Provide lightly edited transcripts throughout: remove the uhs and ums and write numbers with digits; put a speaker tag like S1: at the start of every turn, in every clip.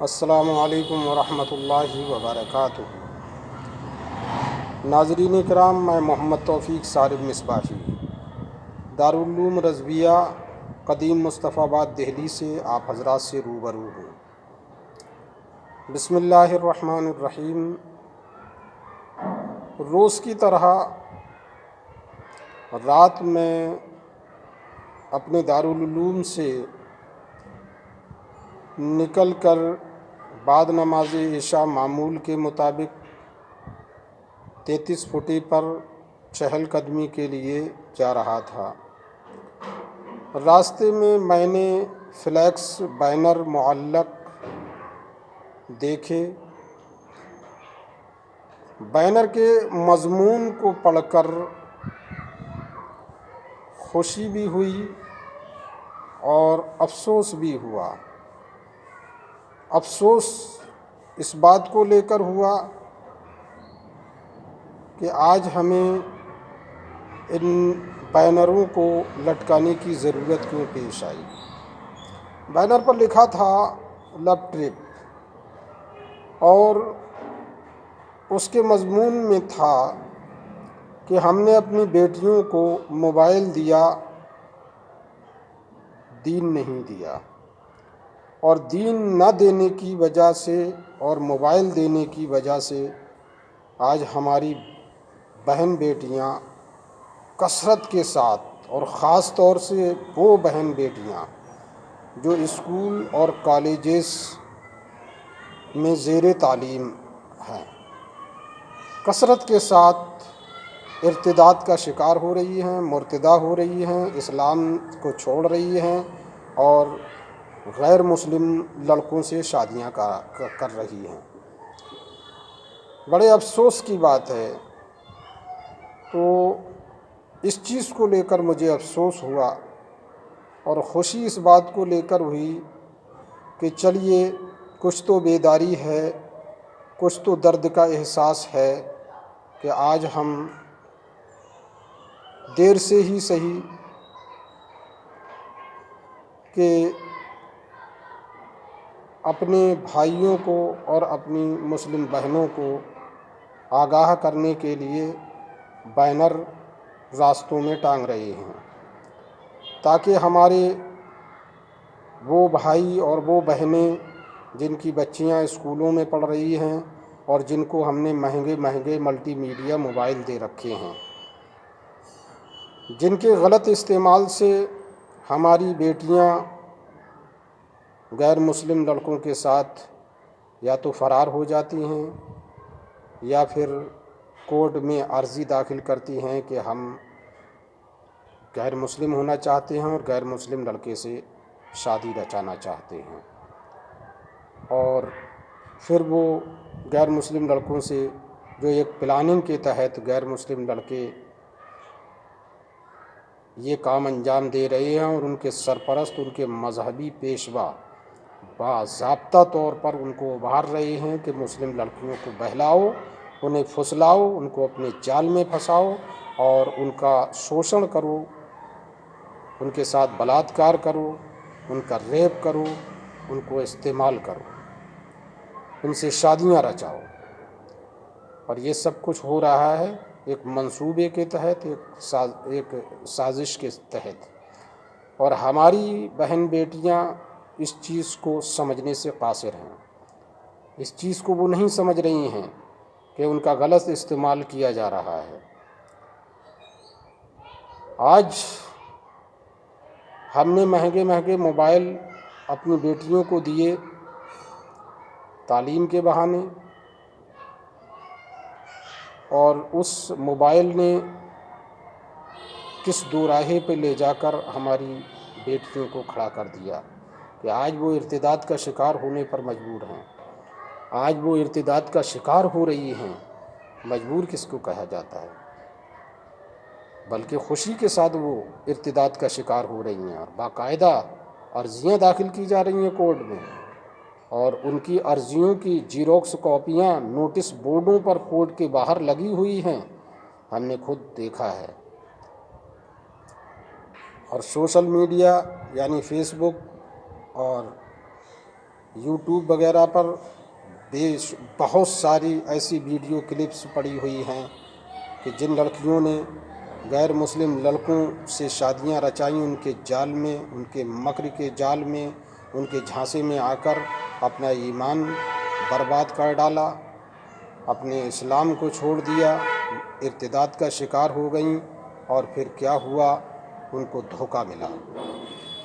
S1: السلام علیکم ورحمۃ اللہ وبرکاتہ۔ ناظرین کرام، میں محمد توفیق صارف مصباحی دارالعلوم رضویہ قدیم مصطفیٰ آباد دہلی سے آپ حضرات سے روبرو ہوں۔ بسم اللہ الرحمن الرحیم۔ روز کی طرح رات میں اپنے دارالعلوم سے نکل کر بعد نماز عشاء معمول کے مطابق 33 فٹی پر چہل قدمی کے لیے جا رہا تھا۔ راستے میں نے فلیکس بینر معلق دیکھے۔ بینر کے مضمون کو پڑھ کر خوشی بھی ہوئی اور افسوس بھی ہوا۔ افسوس اس بات کو لے کر ہوا کہ آج ہمیں ان بینروں کو لٹکانے کی ضرورت کیوں پیش آئی۔ بینر پر لکھا تھا لو ٹرپ، اور اس کے مضمون میں تھا کہ ہم نے اپنی بیٹیوں کو موبائل دیا، دین نہیں دیا، اور دین نہ دینے کی وجہ سے اور موبائل دینے کی وجہ سے آج ہماری بہن بیٹیاں کثرت کے ساتھ، اور خاص طور سے وہ بہن بیٹیاں جو اسکول اور کالجز میں زیر تعلیم ہیں، کثرت کے ساتھ ارتداد کا شکار ہو رہی ہیں، مرتدہ ہو رہی ہیں، اسلام کو چھوڑ رہی ہیں اور غیر مسلم لڑکوں سے شادیاں کر رہی ہیں۔ بڑے افسوس کی بات ہے۔ تو اس چیز کو لے کر مجھے افسوس ہوا، اور خوشی اس بات کو لے کر ہوئی کہ چلیے کچھ تو بیداری ہے، کچھ تو درد کا احساس ہے کہ آج ہم دیر سے ہی صحیح کہ اپنے بھائیوں کو اور اپنی مسلم بہنوں کو آگاہ کرنے کے لیے بینر راستوں میں ٹانگ رہے ہیں، تاکہ ہمارے وہ بھائی اور وہ بہنیں جن کی بچیاں اسکولوں میں پڑھ رہی ہیں اور جن کو ہم نے مہنگے ملٹی میڈیا موبائل دے رکھے ہیں، جن کے غلط استعمال سے ہماری بیٹیاں غیر مسلم لڑکوں کے ساتھ یا تو فرار ہو جاتی ہیں یا پھر کورٹ میں عرضی داخل کرتی ہیں کہ ہم غیر مسلم ہونا چاہتے ہیں اور غیر مسلم لڑکے سے شادی رچانا چاہتے ہیں، اور پھر وہ غیر مسلم لڑکوں سے جو ایک پلاننگ کے تحت غیر مسلم لڑکے یہ کام انجام دے رہے ہیں، اور ان کے سرپرست، ان کے مذہبی پیشوا باضابطہ طور پر ان کو ابھار رہے ہیں کہ مسلم لڑکیوں کو بہلاؤ، انہیں پھسلاؤ، ان کو اپنے جال میں پھنساؤ اور ان کا شوشن کرو، ان کے ساتھ بلاత్కాر کرو، ان کا ریپ کرو، ان کو استعمال کرو، ان سے شادیاں رچاؤ۔ اور یہ سب کچھ ہو رہا ہے ایک منصوبے کے تحت، ایک سازش کے تحت، اور ہماری بہن بیٹیاں اس چیز کو سمجھنے سے قاصر ہیں۔ اس چیز کو وہ نہیں سمجھ رہی ہیں کہ ان کا غلط استعمال کیا جا رہا ہے۔ آج ہم نے مہنگے موبائل اپنی بیٹیوں کو دیے تعلیم کے بہانے، اور اس موبائل نے کس دوراہے پہ لے جا کر ہماری بیٹیوں کو کھڑا کر دیا کہ آج وہ ارتداد کا شکار ہونے پر مجبور ہیں، آج وہ ارتداد کا شکار ہو رہی ہیں۔ مجبور کس کو کہا جاتا ہے؟ بلکہ خوشی کے ساتھ وہ ارتداد کا شکار ہو رہی ہیں، اور باقاعدہ عرضیاں داخل کی جا رہی ہیں کورٹ میں، اور ان کی عرضیوں کی جیروکس کاپیاں نوٹس بورڈوں پر کورٹ کے باہر لگی ہوئی ہیں، ہم نے خود دیکھا ہے۔ اور سوشل میڈیا یعنی فیس بک اور یوٹیوب وغیرہ پر بہت ساری ایسی ویڈیو کلپس پڑی ہوئی ہیں کہ جن لڑکیوں نے غیر مسلم لڑکوں سے شادیاں رچائیں، ان کے جال میں، ان کے مکر کے جال میں، ان کے جھانسے میں آ کر اپنا ایمان برباد کر ڈالا، اپنے اسلام کو چھوڑ دیا، ارتداد کا شکار ہو گئیں، اور پھر کیا ہوا، ان کو دھوکہ ملا،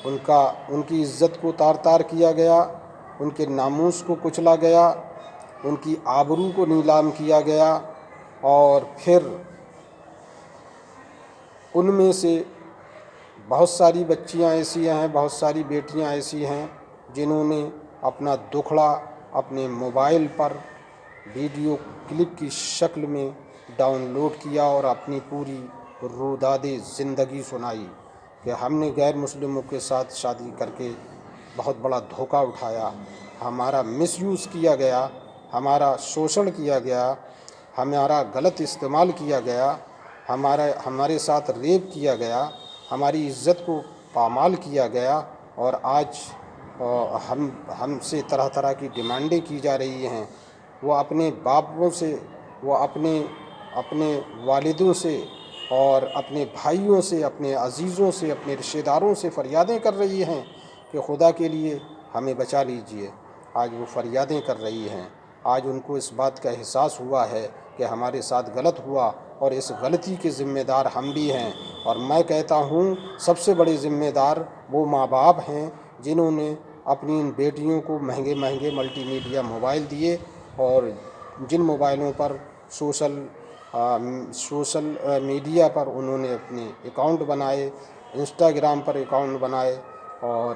S1: ان کی عزت کو تار تار کیا گیا، ان کے ناموس کو کچلا گیا، ان کی آبرو کو نیلام کیا گیا، اور پھر ان میں سے بہت ساری بچیاں ایسی ہیں، بہت ساری بیٹیاں ایسی ہیں جنہوں نے اپنا دکھڑا اپنے موبائل پر ویڈیو کلپ کی شکل میں ڈاؤن لوڈ کیا اور اپنی پوری روداد زندگی سنائی کہ ہم نے غیر مسلموں کے ساتھ شادی کر کے بہت بڑا دھوکہ اٹھایا، ہمارا مس یوز کیا گیا، ہمارا شوشن کیا گیا، ہمارا غلط استعمال کیا گیا، ہمارے ساتھ ریپ کیا گیا، ہماری عزت کو پامال کیا گیا، اور آج ہم سے طرح طرح کی ڈیمانڈیں کی جا رہی ہیں۔ وہ اپنے باپوں سے، وہ اپنے والدوں سے اور اپنے بھائیوں سے، اپنے عزیزوں سے، اپنے رشتہ داروں سے فریادیں کر رہی ہیں کہ خدا کے لیے ہمیں بچا لیجئے۔ آج وہ فریادیں کر رہی ہیں، آج ان کو اس بات کا احساس ہوا ہے کہ ہمارے ساتھ غلط ہوا، اور اس غلطی کے ذمہ دار ہم بھی ہیں، اور میں کہتا ہوں سب سے بڑے ذمہ دار وہ ماں باپ ہیں جنہوں نے اپنی ان بیٹیوں کو مہنگے مہنگے ملٹی میڈیا موبائل دیے، اور جن موبائلوں پر سوشل میڈیا پر انہوں نے اپنے اکاؤنٹ بنائے، انسٹاگرام پر اکاؤنٹ بنائے، اور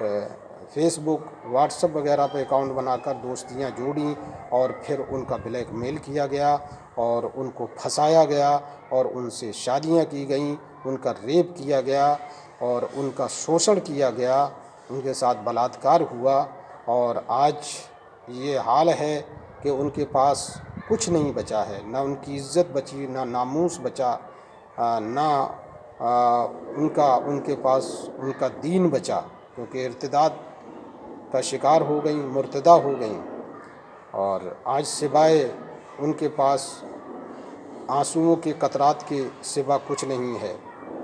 S1: فیس بک، واٹس ایپ وغیرہ پہ اکاؤنٹ بنا کر دوستیاں جوڑیں، اور پھر ان کا بلیک میل کیا گیا، اور ان کو پھنسایا گیا، اور ان سے شادیاں کی گئیں، ان کا ریپ کیا گیا، اور ان کا شوشن کیا گیا، ان کے ساتھ بلاత్కాر ہوا، اور آج یہ حال ہے کہ ان کے پاس کچھ نہیں بچا ہے، نہ ان کی عزت بچی، نہ ناموس بچا، نہ ان کے پاس ان کا دین بچا، کیونکہ ارتداد کا شکار ہو گئیں، مرتدہ ہو گئیں، اور آج سوائے ان کے پاس آنسوؤں کے قطرات کے سوا کچھ نہیں ہے۔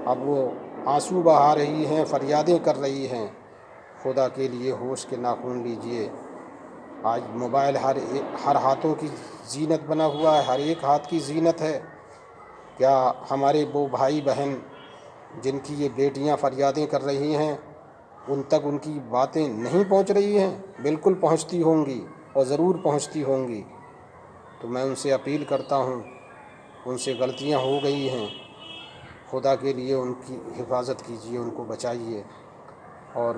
S1: اب وہ آنسو بہا رہی ہیں، فریادیں کر رہی ہیں، خدا کے لیے ہوش کے ناخن لیجئے۔ آج موبائل ہر ہاتھوں کی زینت بنا ہوا ہے، ہر ایک ہاتھ کی زینت ہے۔ کیا ہمارے وہ بھائی بہن جن کی یہ بیٹیاں فریادیں کر رہی ہیں، ان تک ان کی باتیں نہیں پہنچ رہی ہیں؟ بالکل پہنچتی ہوں گی، اور ضرور پہنچتی ہوں گی۔ تو میں ان سے اپیل کرتا ہوں، ان سے غلطیاں ہو گئی ہیں، خدا کے لیے ان کی حفاظت کیجیے، ان کو بچائیے، اور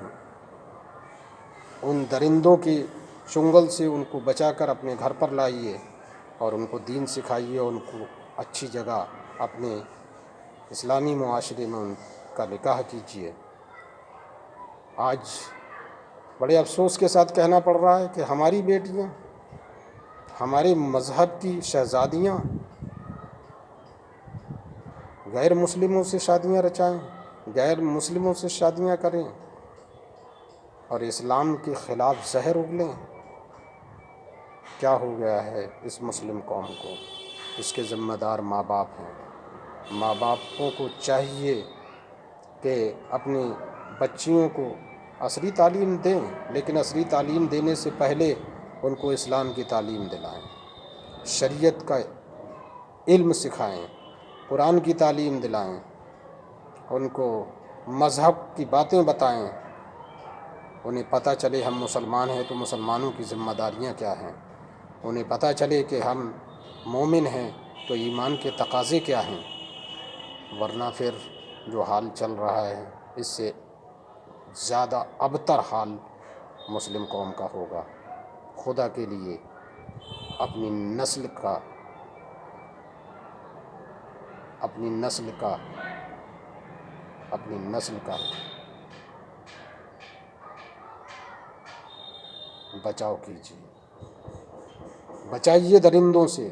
S1: ان درندوں کے چنگل سے ان کو بچا کر اپنے گھر پر لائیے، اور ان کو دین سکھائیے، اور ان کو اچھی جگہ اپنے اسلامی معاشرے میں ان کا نکاح کیجیے۔ آج بڑے افسوس کے ساتھ کہنا پڑ رہا ہے کہ ہماری بیٹیاں، ہمارے مذہب کی شہزادیاں غیر مسلموں سے شادیاں رچائیں، غیر مسلموں سے شادیاں کریں، اور اسلام کے خلاف زہر اگلیں۔ کیا ہو گیا ہے اس مسلم قوم کو؟ اس کے ذمہ دار ماں باپ ہیں۔ ماں باپوں کو چاہیے کہ اپنی بچیوں کو عصری تعلیم دیں، لیکن عصری تعلیم دینے سے پہلے ان کو اسلام کی تعلیم دلائیں، شریعت کا علم سکھائیں، قرآن کی تعلیم دلائیں، ان کو مذہب کی باتیں بتائیں، انہیں پتہ چلے ہم مسلمان ہیں تو مسلمانوں کی ذمہ داریاں کیا ہیں، انہیں پتہ چلے کہ ہم مومن ہیں تو ایمان کے تقاضے کیا ہیں، ورنہ پھر جو حال چل رہا ہے اس سے زیادہ ابتر حال مسلم قوم کا ہوگا۔ خدا کے لیے اپنی نسل کا بچاؤ کیجیے، بچائیے درندوں سے،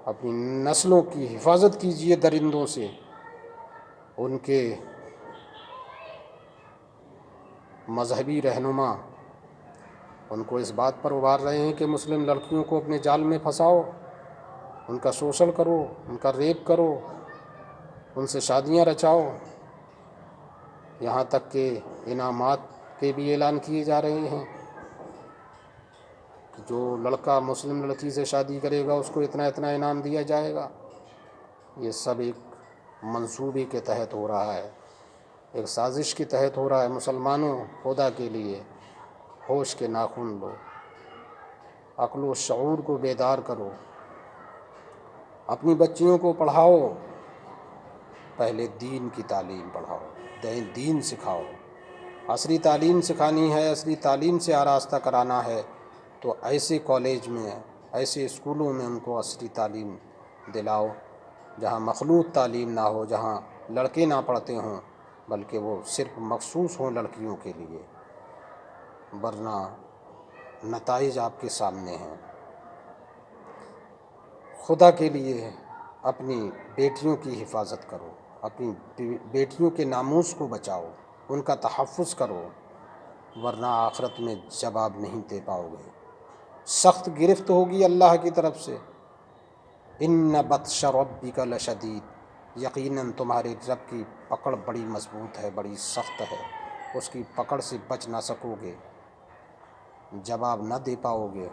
S1: اپنی نسلوں کی حفاظت کیجیے درندوں سے، ان کے مذہبی رہنما ان کو اس بات پر ابھار رہے ہیں کہ مسلم لڑکیوں کو اپنے جال میں پھنساؤ، ان کا شوشن کرو، ان کا ریپ کرو، ان سے شادیاں رچاؤ، یہاں تک کہ انعامات کے بھی اعلان کیے جا رہے ہیں کہ جو لڑکا مسلم لڑکی سے شادی کرے گا اس کو اتنا اتنا انعام دیا جائے گا۔ یہ سب ایک منصوبے کے تحت ہو رہا ہے، ایک سازش کے تحت ہو رہا ہے۔ مسلمانوں، خدا کے لیے ہوش کے ناخن لو، عقل و شعور کو بیدار کرو، اپنی بچیوں کو پڑھاؤ، پہلے دین کی تعلیم پڑھاؤ، دین سکھاؤ۔ عصری تعلیم سکھانی ہے، عصری تعلیم سے آراستہ کرانا ہے تو ایسے کالج میں، ایسے اسکولوں میں ان کو عصری تعلیم دلاؤ جہاں مخلوط تعلیم نہ ہو، جہاں لڑکے نہ پڑھتے ہوں بلکہ وہ صرف مخصوص ہوں لڑکیوں کے لیے، ورنہ نتائج آپ کے سامنے ہیں۔ خدا کے لیے اپنی بیٹیوں کی حفاظت کرو، اپنی بیٹیوں کے ناموس کو بچاؤ، ان کا تحفظ کرو، ورنہ آخرت میں جواب نہیں دے پاؤ گے، سخت گرفت ہوگی اللہ کی طرف سے۔ ان بطش ربک لشدید، یقیناً تمہارے رب کی پکڑ بڑی مضبوط ہے، بڑی سخت ہے، اس کی پکڑ سے بچ نہ سکو گے، جواب نہ دے پاؤ گے۔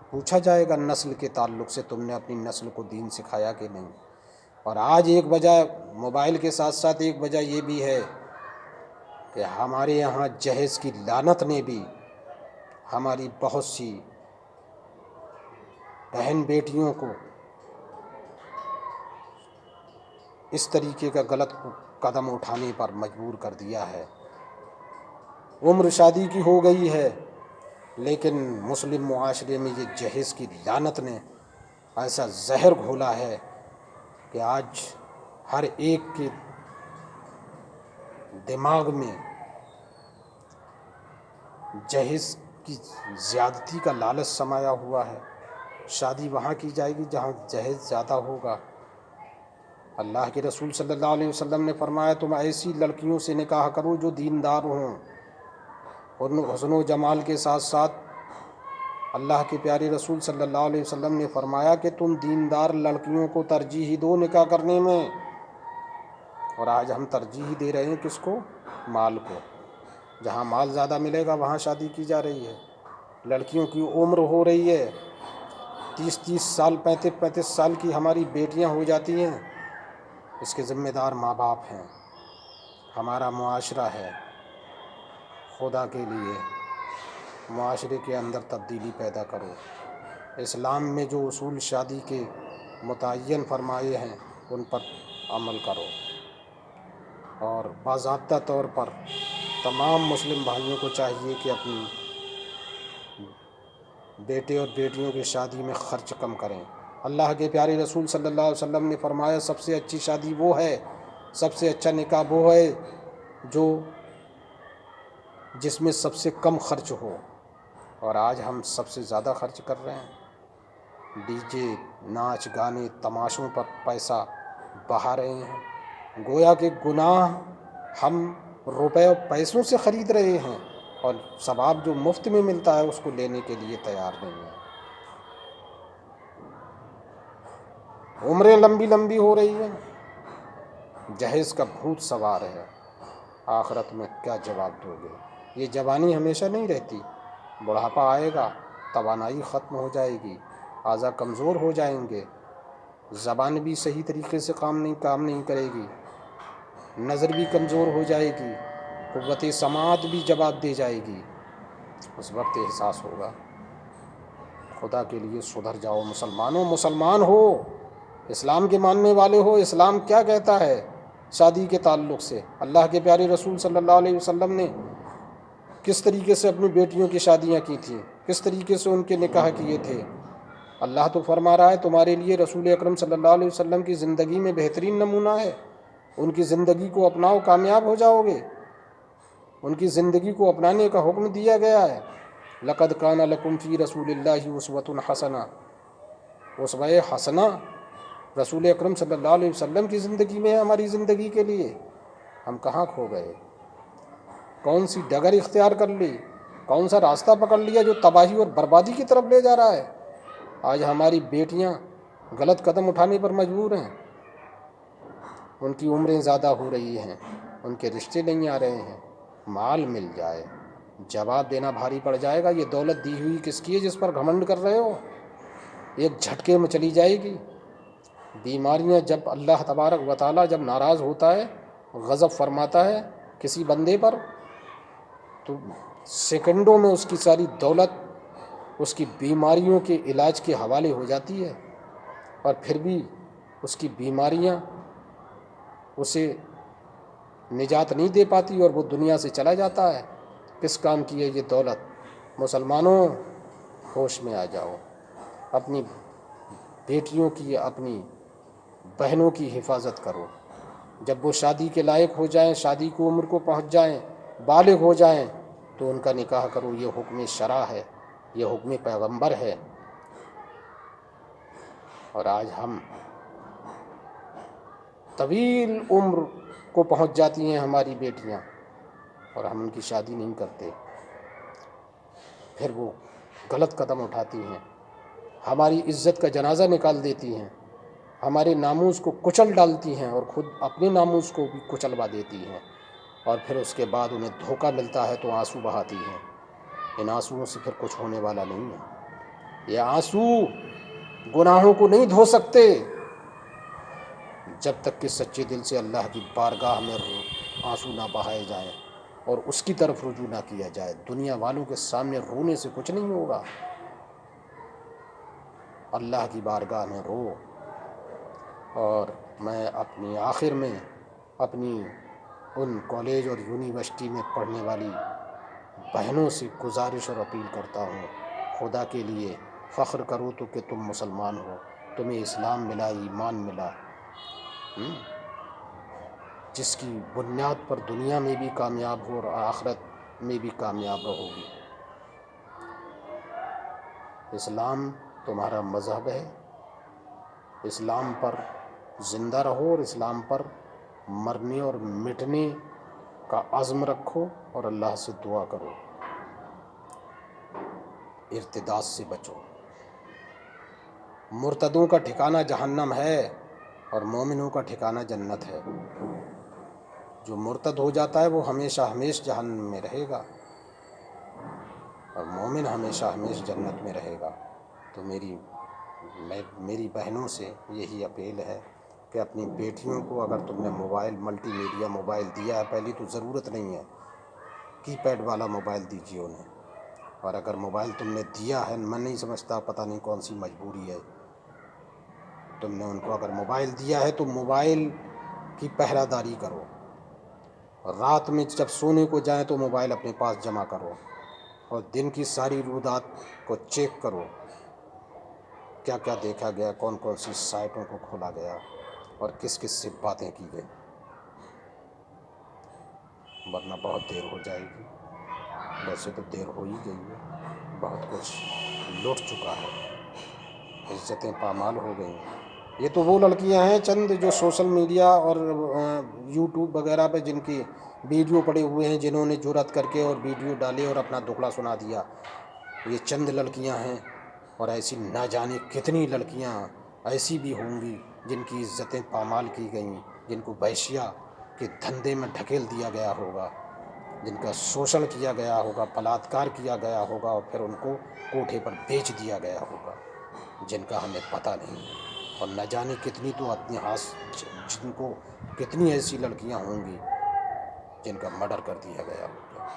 S1: پوچھا جائے گا نسل کے تعلق سے، تم نے اپنی نسل کو دین سکھایا کہ نہیں؟ اور آج ایک وجہ موبائل کے ساتھ ساتھ ایک وجہ یہ بھی ہے کہ ہمارے یہاں جہیز کی لعنت نے بھی ہماری بہت سی بہن بیٹیوں کو اس طریقے کا غلط قدم اٹھانے پر مجبور کر دیا ہے۔ عمر شادی کی ہو گئی ہے لیکن مسلم معاشرے میں یہ جہیز کی لعنت نے ایسا زہر گھولا ہے کہ آج ہر ایک کے دماغ میں جہیز کی زیادتی کا لالچ سمایا ہوا ہے۔ شادی وہاں کی جائے گی جہاں جہیز زیادہ ہوگا۔ اللہ کے رسول صلی اللہ علیہ وسلم نے فرمایا تم ایسی لڑکیوں سے نکاح کرو جو دیندار ہوں، اور حسن و جمال کے ساتھ ساتھ اللہ کے پیارے رسول صلی اللہ علیہ وسلم نے فرمایا کہ تم دیندار لڑکیوں کو ترجیح دو نکاح کرنے میں۔ اور آج ہم ترجیح دے رہے ہیں کس کو؟ مال کو۔ جہاں مال زیادہ ملے گا وہاں شادی کی جا رہی ہے۔ لڑکیوں کی عمر ہو رہی ہے 30 سال، 35 سال کی ہماری بیٹیاں ہو جاتی ہیں۔ اس کے ذمہ دار ماں باپ ہیں، ہمارا معاشرہ ہے۔ خدا کے لیے معاشرے کے اندر تبدیلی پیدا کرو۔ اسلام میں جو اصول شادی کے متعین فرمائے ہیں ان پر عمل کرو، اور باضابطہ طور پر تمام مسلم بھائیوں کو چاہیے کہ اپنی بیٹے اور بیٹیوں کی شادی میں خرچ کم کریں۔ اللہ کے پیارے رسول صلی اللہ علیہ وسلم نے فرمایا سب سے اچھی شادی وہ ہے، سب سے اچھا نکاح وہ ہے جس میں سب سے کم خرچ ہو۔ اور آج ہم سب سے زیادہ خرچ کر رہے ہیں، ڈی جے، ناچ گانے، تماشوں پر پیسہ بہا رہے ہیں، گویا کہ گناہ ہم روپے اور پیسوں سے خرید رہے ہیں اور ثواب جو مفت میں ملتا ہے اس کو لینے کے لیے تیار نہیں ہیں۔ عمریں لمبی لمبی ہو رہی ہیں، جہیز کا بھوت سوار ہے، آخرت میں کیا جواب دو گے؟ یہ جوانی ہمیشہ نہیں رہتی، بڑھاپا آئے گا، توانائی ختم ہو جائے گی، اعضاء کمزور ہو جائیں گے، زبان بھی صحیح طریقے سے کام نہیں کرے گی، نظر بھی کمزور ہو جائے گی، قوت سماعت بھی جواب دے جائے گی۔ اس وقت احساس ہوگا۔ خدا کے لیے سدھر جاؤ مسلمانوں، مسلمان ہو، اسلام کے ماننے والے ہو۔ اسلام کیا کہتا ہے شادی کے تعلق سے؟ اللہ کے پیارے رسول صلی اللہ علیہ وسلم نے کس طریقے سے اپنی بیٹیوں کی شادیاں کی تھیں، کس طریقے سے ان کے نکاح کیے تھے؟ اللہ تو فرما رہا ہے تمہارے لیے رسول اکرم صلی اللہ علیہ وسلم کی زندگی میں بہترین نمونہ ہے، ان کی زندگی کو اپناؤ، کامیاب ہو جاؤ گے۔ ان کی زندگی کو اپنانے کا حکم دیا گیا ہے۔ لقد کان لکم فی رسول اللہ اسوۃ حسنہ، اسوہ حسنہ رسول اکرم صلی اللہ علیہ وسلم کی زندگی میں ہے ہماری زندگی کے لیے۔ ہم کہاں کھو گئے؟ کون سی ڈگر اختیار کر لی؟ کون سا راستہ پکڑ لیا جو تباہی اور بربادی کی طرف لے جا رہا ہے؟ آج ہماری بیٹیاں غلط قدم اٹھانے پر مجبور ہیں، ان کی عمریں زیادہ ہو رہی ہیں، ان کے رشتے نہیں آ رہے ہیں، مال مل جائے جواب دینا بھاری پڑ جائے گا۔ یہ دولت دی ہوئی کس کی ہے جس پر گھمنڈ کر رہے ہو؟ ایک جھٹکے میں چلی جائے گی۔ بیماریاں جب اللہ تبارک و تعالیٰ جب ناراض ہوتا ہے، غضب فرماتا ہے کسی بندے پر، تو سیکنڈوں میں اس کی ساری دولت اس کی بیماریوں کے علاج کے حوالے ہو جاتی ہے، اور پھر بھی اس کی بیماریاں اسے نجات نہیں دے پاتی اور وہ دنیا سے چلا جاتا ہے۔ کس کام کی ہے یہ دولت؟ مسلمانوں، ہوش میں آ جاؤ، اپنی بیٹیوں کی، اپنی بہنوں کی حفاظت کرو۔ جب وہ شادی کے لائق ہو جائیں، شادی کی عمر کو پہنچ جائیں، بالغ ہو جائیں، تو ان کا نکاح کرو۔ یہ حکم شرع ہے، یہ حکم پیغمبر ہے۔ اور آج ہم طویل عمر کو پہنچ جاتی ہیں ہماری بیٹیاں، اور ہم ان کی شادی نہیں کرتے، پھر وہ غلط قدم اٹھاتی ہیں، ہماری عزت کا جنازہ نکال دیتی ہیں، ہمارے ناموس کو کچل ڈالتی ہیں، اور خود اپنے ناموس کو بھی کچلوا دیتی ہیں، اور پھر اس کے بعد انہیں دھوکہ ملتا ہے تو آنسو بہاتی ہیں۔ ان آنسوؤں سے پھر کچھ ہونے والا نہیں ہے۔ یہ آنسو گناہوں کو نہیں دھو سکتے جب تک کہ سچے دل سے اللہ کی بارگاہ میں آنسو نہ بہائے جائیں اور اس کی طرف رجوع نہ کیا جائے۔ دنیا والوں کے سامنے رونے سے کچھ نہیں ہوگا، اللہ کی بارگاہ میں رو۔ اور میں اپنی آخر میں اپنی ان کالج اور یونیورسٹی میں پڑھنے والی بہنوں سے گزارش اور اپیل کرتا ہوں، خدا کے لیے فخر کرو تو کہ تم مسلمان ہو، تمہیں اسلام ملا، ایمان ملا، جس کی بنیاد پر دنیا میں بھی کامیاب ہو اور آخرت میں بھی کامیاب رہو گی۔ اسلام تمہارا مذہب ہے، اسلام پر زندہ رہو اور اسلام پر مرنے اور مٹنے کا عزم رکھو، اور اللہ سے دعا کرو، ارتداد سے بچو۔ مرتدوں کا ٹھکانہ جہنم ہے اور مومنوں کا ٹھکانہ جنت ہے۔ جو مرتد ہو جاتا ہے وہ ہمیشہ ہمیشہ جہنم میں رہے گا، اور مومن ہمیشہ ہمیشہ جنت میں رہے گا۔ تو میری بہنوں سے یہی اپیل ہے کہ اپنی بیٹیوں کو اگر تم نے موبائل، ملٹی میڈیا موبائل دیا ہے، پہلی تو ضرورت نہیں ہے، کی پیڈ والا موبائل دیجیے انہیں۔ اور اگر موبائل تم نے دیا ہے، میں نہیں سمجھتا، پتہ نہیں کون سی مجبوری ہے، تم نے ان کو اگر موبائل دیا ہے تو موبائل کی پہرہ داری کرو، اور رات میں جب سونے کو جائیں تو موبائل اپنے پاس جمع کرو، اور دن کی ساری رویداد کو چیک کرو، کیا کیا دیکھا گیا، کون کون سی سائٹوں کو کھولا گیا، اور کس کس سے باتیں کی گئی، ورنہ بہت دیر ہو جائے گی۔ ویسے تو دیر ہو ہی گئی ہے، بہت کچھ لٹ چکا ہے، عزتیں پامال ہو گئی ہیں۔ یہ تو وہ لڑکیاں ہیں چند جو سوشل میڈیا اور یوٹیوب وغیرہ پہ جن کی ویڈیو پڑے ہوئے ہیں، جنہوں نے جرأت کر کے اور ویڈیو ڈالے اور اپنا دکھڑا سنا دیا۔ یہ چند لڑکیاں ہیں، اور ایسی نہ جانے کتنی لڑکیاں ایسی بھی ہوں گی جن کی عزتیں پامال کی گئیں، جن کو ویشیا کے دھندے میں ڈھکیل دیا گیا ہوگا، جن کا شوشن کیا گیا ہوگا، بلاత్కాر کیا گیا ہوگا، اور پھر ان کو کوٹھے پر بیچ دیا گیا ہوگا، جن کا ہمیں پتہ نہیں ہے۔ اور نہ جانے کتنی تو اپنے ہاتھ، جن کو کتنی ایسی لڑکیاں ہوں گی جن کا مرڈر کر دیا گیا ہوگا۔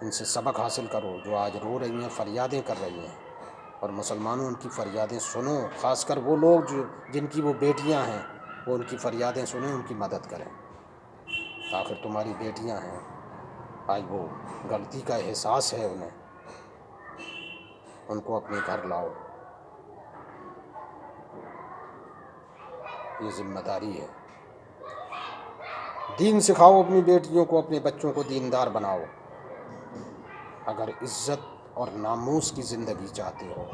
S1: ان سے سبق حاصل کرو جو آج رو رہی ہیں، فریادیں کر رہی ہیں، اور مسلمانوں ان کی فریادیں سنو، خاص کر وہ لوگ جن کی وہ بیٹیاں ہیں، وہ ان کی فریادیں سنیں، ان کی مدد کریں۔ آخر تمہاری بیٹیاں ہیں، آج وہ غلطی کا احساس ہے انہیں، ان کو اپنے گھر لاؤ، یہ ذمہ داری ہے۔ دین سکھاؤ اپنی بیٹیوں کو، اپنے بچوں کو دیندار بناؤ، اگر عزت اور ناموس کی زندگی چاہتے ہو،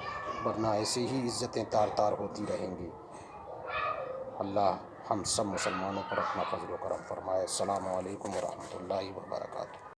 S1: ورنہ ایسے ہی عزتیں تار تار ہوتی رہیں گی۔ اللہ ہم سب مسلمانوں پر اپنا فضل و کرم فرمائے۔ السلام علیکم ورحمۃ اللہ وبرکاتہ۔